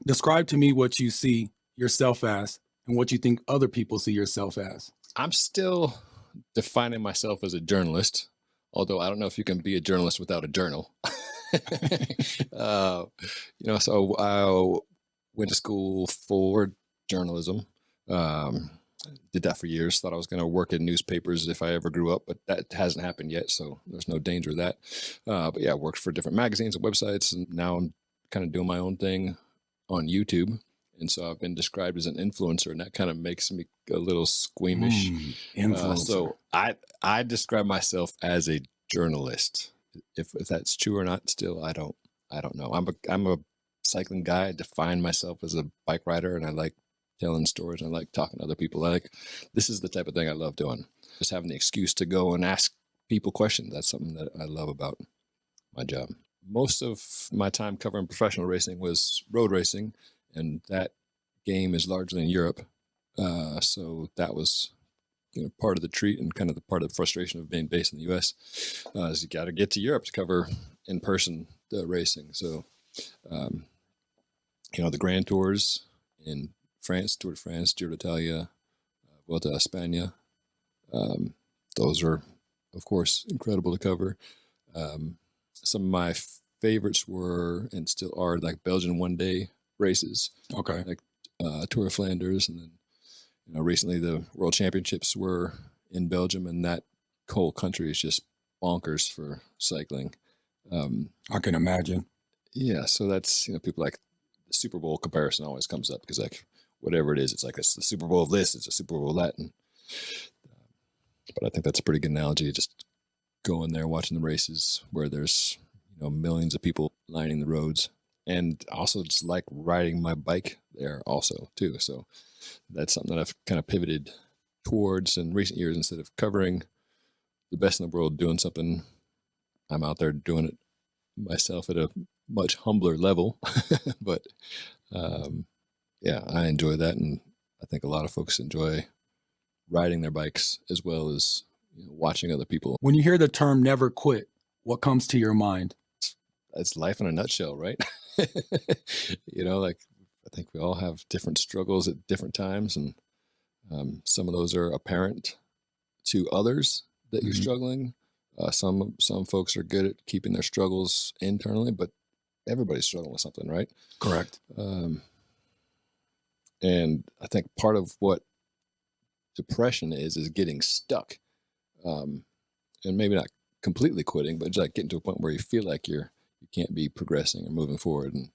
Describe to me what you see yourself as and what you think other people see yourself as. I'm still defining myself as a journalist, although I don't know if you can be a journalist without a journal. uh, so I went to school for journalism. Um, did that for years. Thought I was going to work in newspapers if I ever grew up, but that hasn't happened yet. So there's no danger of that. But yeah, I worked for different magazines and websites, and now I'm kind of doing my own thing on YouTube. And so I've been described as an influencer, and that kind of makes me a little squeamish. Influencer. So I describe myself as a journalist. If that's true or not, still I don't know. I'm a cycling guy. I define myself as a bike rider, and I like telling stories. And I like talking to other people. This is the type of thing I love doing. Just having the excuse to go and ask people questions. That's something that I love about my job. Most of my time covering professional racing was road racing, and that game is largely in Europe. So that was part of the treat and kind of the part of the frustration of being based in the U.S. Is you got to get to Europe to cover in person the racing. So, the Grand Tours in France, Tour de France, Giro d'Italia, Vuelta a España. Those are, of course, incredible to cover. Some of my favorites were and still are like Belgian one-day races. Okay. Like Tour of Flanders, and then recently the World Championships were in Belgium, and that whole country is just bonkers for cycling. I can imagine. Yeah, so that's people like the Super Bowl comparison always comes up because like whatever it is, it's like it's the Super Bowl of this, it's a Super Bowl of that, but I think that's a pretty good analogy. Just going there, watching the races where there's millions of people lining the roads, and also just like riding my bike there also too. So that's something that I've kind of pivoted towards in recent years. Instead of covering the best in the world doing something, I'm out there doing it myself at a much humbler level. But yeah, I enjoy that, and I think a lot of folks enjoy riding their bikes as well as watching other people. When you hear the term "never quit," what comes to your mind? It's life in a nutshell, right? Like I think we all have different struggles at different times, and some of those are apparent to others that you're struggling. Some folks are good at keeping their struggles internally, but everybody's struggling with something, right? Correct. And I think part of what depression is getting stuck, and maybe not completely quitting, but just like getting to a point where you feel like you can't be progressing or moving forward. And